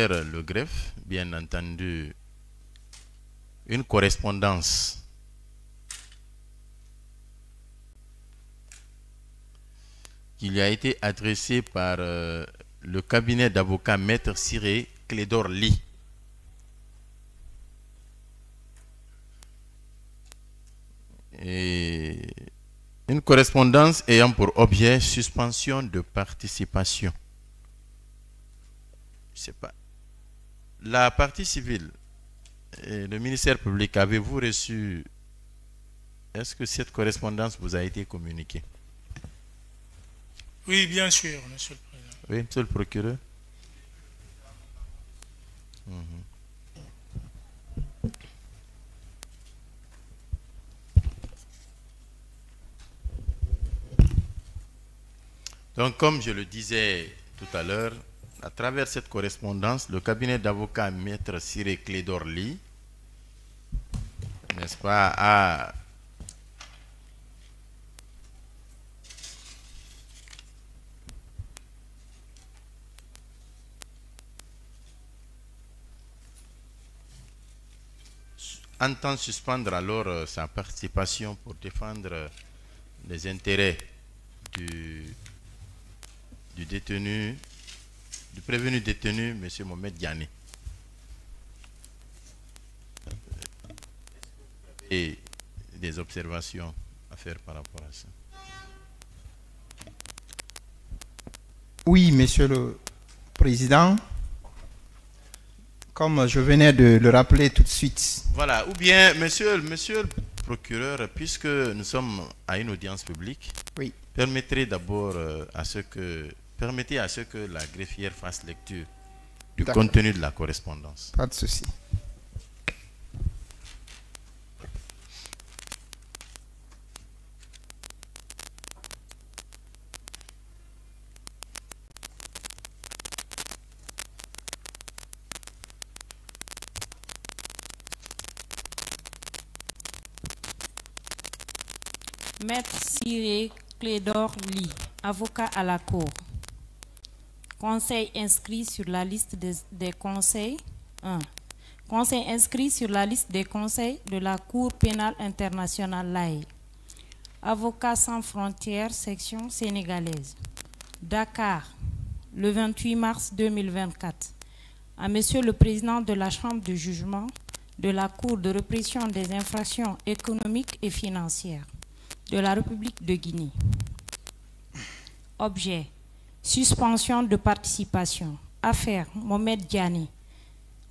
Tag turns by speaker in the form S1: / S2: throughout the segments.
S1: travers le greffe, bien entendu, une correspondance qui lui a été adressée par le cabinet d'avocat Maître Ciré Clédor Ly. Et une correspondance ayant pour objet suspension de participation. Je sais pas. La partie civile et le ministère public, avez-vous reçu, est-ce que cette correspondance vous a été communiquée?
S2: Oui, bien sûr, monsieur le président.
S1: Oui, monsieur le procureur. Donc, comme je le disais tout à l'heure, à travers cette correspondance, le cabinet d'avocats Maître Ciré Clédor Ly, n'est-ce pas, a entend suspendre alors sa participation pour défendre les intérêts du détenu, du prévenu détenu, M. Mohamed Diané. Et des observations à faire par rapport à ça.
S3: Oui, Monsieur le Président. Comme je venais de le rappeler tout de suite.
S1: Voilà, ou bien, monsieur le procureur, puisque nous sommes à une audience publique,
S3: oui,
S1: permettez d'abord permettez à ce que la greffière fasse lecture du contenu de la correspondance.
S3: Pas de souci.
S4: Maître Ciré Clédor Ly, avocat à la Cour. Conseil inscrit sur la liste des conseils. 1. Conseil inscrit sur la liste des conseils de la Cour pénale internationale l'AE. Avocat sans frontières, section sénégalaise. Dakar, le 28 mars 2024. À Monsieur le Président de la Chambre de jugement de la Cour de répression des infractions économiques et financières de la République de Guinée. Objet: suspension de participation. Affaire: Mohamed Diané.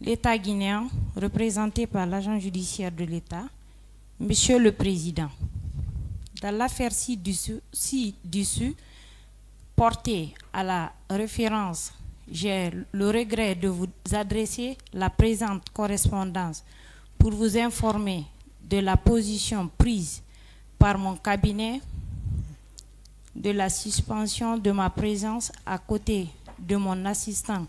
S4: L'État guinéen, représenté par l'agent judiciaire de l'État. Monsieur le Président, dans l'affaire ci-dessus, portée à la référence, j'ai le regret de vous adresser la présente correspondance pour vous informer de la position prise par mon cabinet de la suspension de ma présence à côté de mon assistant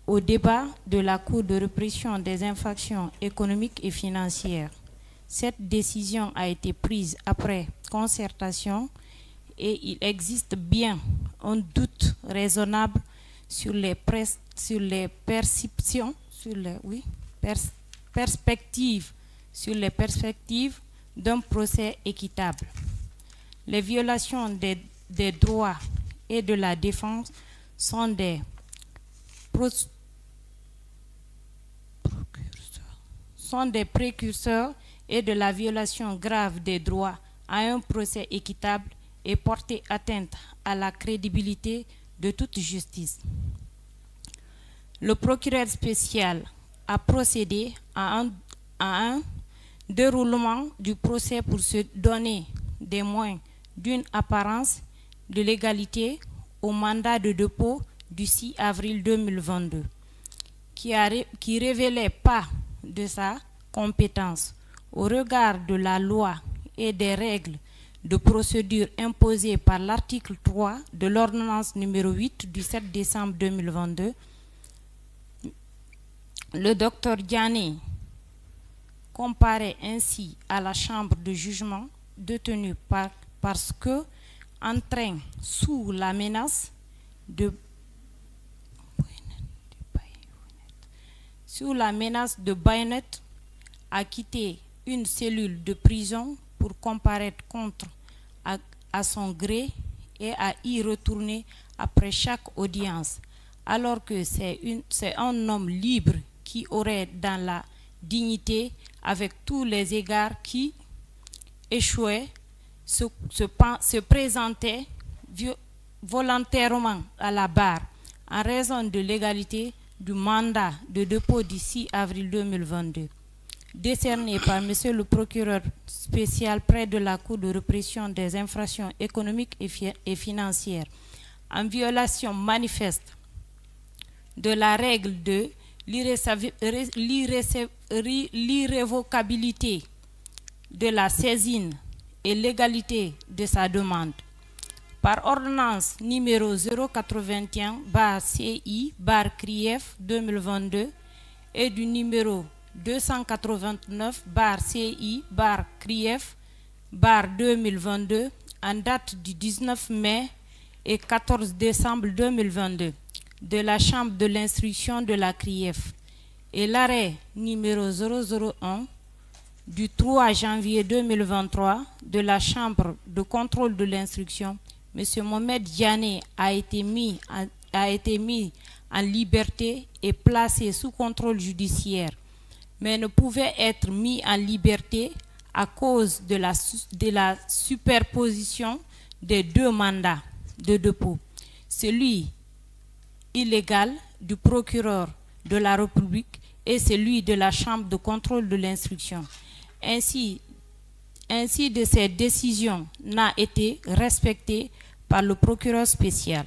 S4: au débat de la Cour de répression des infractions économiques et financières. Cette décision a été prise après concertation et il existe bien un doute raisonnable sur les perspectives d'un procès équitable. Les violations des droits et de la défense sont des précurseurs et de la violation grave des droits à un procès équitable et porter atteinte à la crédibilité de toute justice. Le procureur spécial a procédé à un déroulement du procès pour se donner des moyens d'une apparence de légalité au mandat de dépôt du 6 avril 2022, qui révélait pas de sa compétence au regard de la loi et des règles de procédure imposées par l'article 3 de l'ordonnance numéro 8 du 7 décembre 2022. Le docteur Diané comparaît ainsi à la chambre de jugement détenue parce que entraîne sous la menace de sous la menace de baïonnette, a quitté une cellule de prison pour comparaître à son gré et à y retourner après chaque audience, alors que c'est un homme libre qui aurait dans la dignité, avec tous les égards, qui échouait, se présentait volontairement à la barre en raison de l'égalité du mandat de dépôt du 6 avril 2022, décerné par M. le procureur spécial près de la Cour de répression des infractions économiques et financières, en violation manifeste de la règle de l'irrévocabilité de la saisine et l'égalité de sa demande. Par ordonnance numéro 081/CI/CRIEF 2022 et du numéro 289/CI/CRIEF 2022 en date du 19 mai et 14 décembre 2022 de la Chambre de l'instruction de la CRIEF et l'arrêt numéro 001 du 3 janvier 2023 de la Chambre de contrôle de l'instruction, M. Mohamed Diané a été mis en liberté et placé sous contrôle judiciaire, mais ne pouvait être mis en liberté à cause de la superposition des deux mandats de dépôt, celui illégal du procureur de la République et celui de la Chambre de contrôle de l'instruction. Ainsi de cette décision n'a été respectée par le procureur spécial.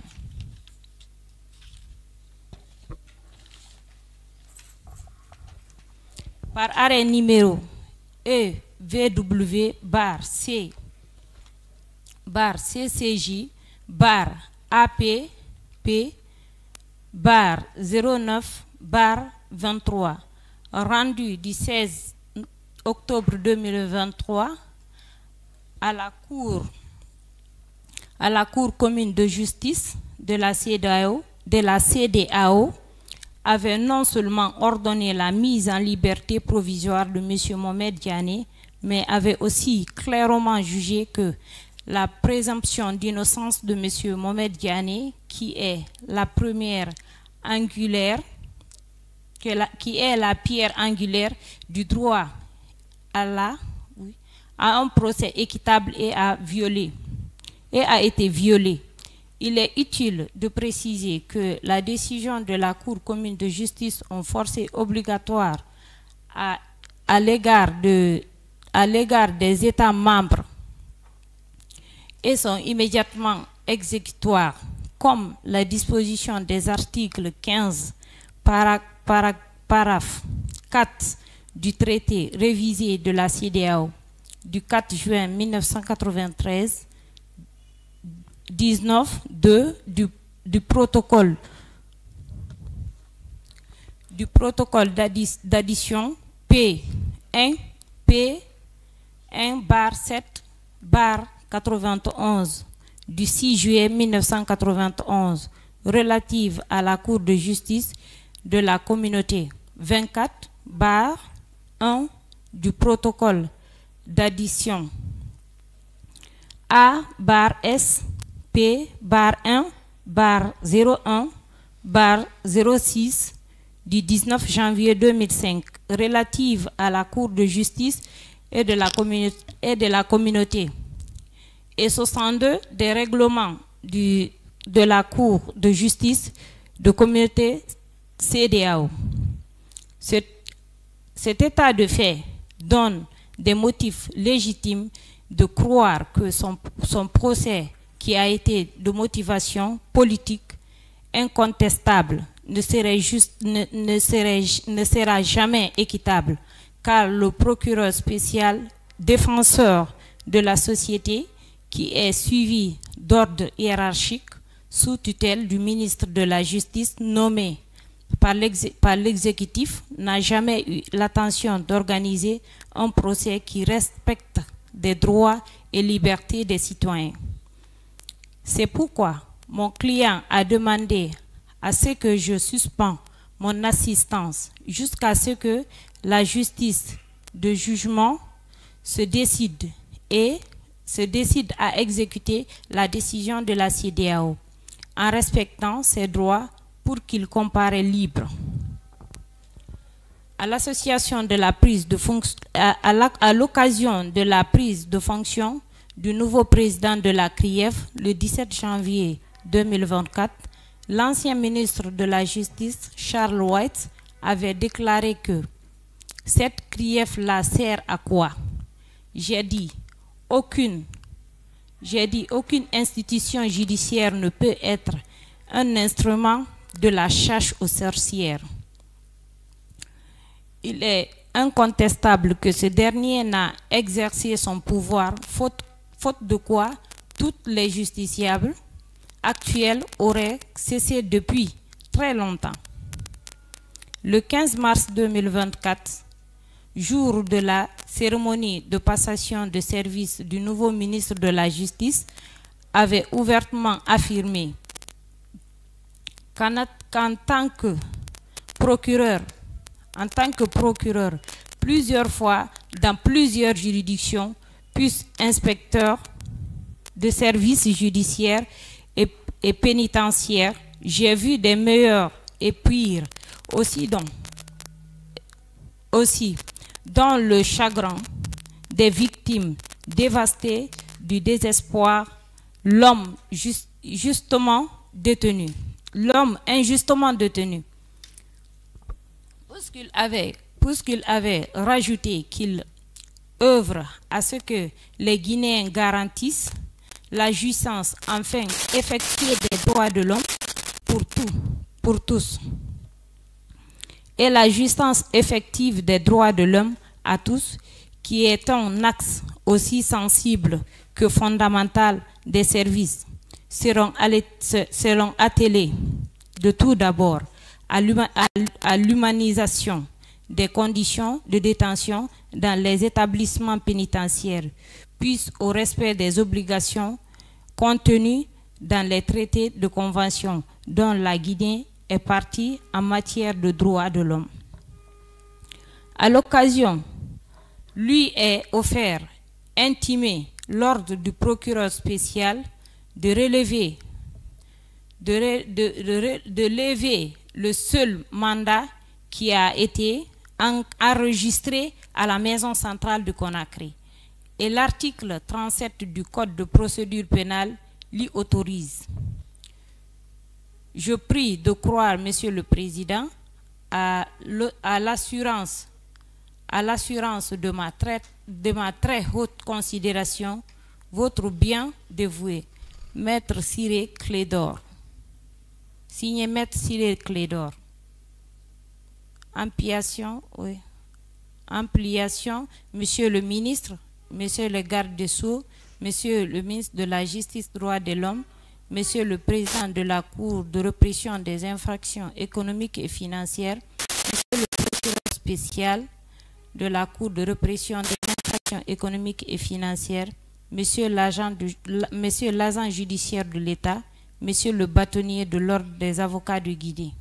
S4: Par arrêt numéro EVW/C/BAR-APP/09/23, rendu du 16 octobre 2023 à la Cour commune de justice de la CEDEAO, avait non seulement ordonné la mise en liberté provisoire de M. Mohamed Diané, mais avait aussi clairement jugé que la présomption d'innocence de M. Mohamed Diané, qui est la pierre angulaire du droit à un procès équitable a été violée. Il est utile de préciser que la décision de la Cour commune de justice en forcé obligatoire à l'égard des États membres et sont immédiatement exécutoires, comme la disposition des articles 15, paragraphe 4 du traité révisé de la CEDEAO du 4 juin 1993, 19.2 du protocole d'addition P1 P1/7/91 du 6 juillet 1991 relative à la Cour de justice de la communauté, 24/1 du protocole d'addition A/S P/1/01/06 du 19 janvier 2005 relative à la Cour de justice et de la communauté et 62 des règlements de la Cour de justice de communauté CEDEAO. Cet état de fait donne des motifs légitimes de croire que son procès, qui a été de motivation politique incontestable, ne sera jamais équitable, car le procureur spécial défenseur de la société, qui est suivi d'ordre hiérarchique sous tutelle du ministre de la Justice nommé par l'exécutif, n'a jamais eu l'intention d'organiser un procès qui respecte les droits et libertés des citoyens. C'est pourquoi mon client a demandé à ce que je suspende mon assistance jusqu'à ce que la justice de jugement se décide à exécuter la décision de la CEDEAO en respectant ses droits pour qu'il comparaît libre. À l'association de la prise de fonction, à l'occasion de la prise de fonction du nouveau président de la CRIEF le 17 janvier 2024, l'ancien ministre de la Justice, Charles White, avait déclaré que cette CRIEF-là sert à quoi? J'ai dit, aucune institution judiciaire ne peut être un instrument de la chasse aux sorcières. Il est incontestable que ce dernier n'a exercé son pouvoir, faute de quoi toutes les justiciables actuels auraient cessé depuis très longtemps. Le 15 mars 2024, jour de la cérémonie de passation de service du nouveau ministre de la Justice, avait ouvertement affirmé qu'en tant que procureur, plusieurs fois dans plusieurs juridictions, puis inspecteur de services judiciaires et pénitentiaires, j'ai vu des meilleurs et pires aussi dans le chagrin des victimes dévastées du désespoir, l'homme injustement détenu, puisqu'il avait rajouté qu'il œuvre à ce que les Guinéens garantissent la jouissance enfin effectuée des droits de l'homme pour tous, et la jouissance effective des droits de l'homme à tous, qui est un axe aussi sensible que fondamental des services, seront attelés de tout d'abord à l'humanisation des conditions de détention dans les établissements pénitentiaires, puis au respect des obligations contenues dans les traités de convention dont la Guinée est partie en matière de droits de l'homme. À l'occasion, lui est offert, intimé l'ordre du procureur spécial de lever le seul mandat qui a été enregistré à la maison centrale de Conakry. Et l'article 37 du Code de procédure pénale l'y autorise. Je prie de croire, Monsieur le Président, à l'assurance de ma très haute considération, votre bien dévoué, Maître Ciré Clédor. Signé Maître Ciré Clédor. Ampliation, oui. Ampliation, Monsieur le Ministre, Monsieur le Garde des Sceaux, Monsieur le Ministre de la Justice, Droits de l'Homme, Monsieur le Président de la Cour de répression des infractions économiques et financières, Monsieur le Procureur spécial de la Cour de répression des infractions économiques et financières, Monsieur l'agent judiciaire de l'État, Monsieur le bâtonnier de l'Ordre des avocats de Guinée.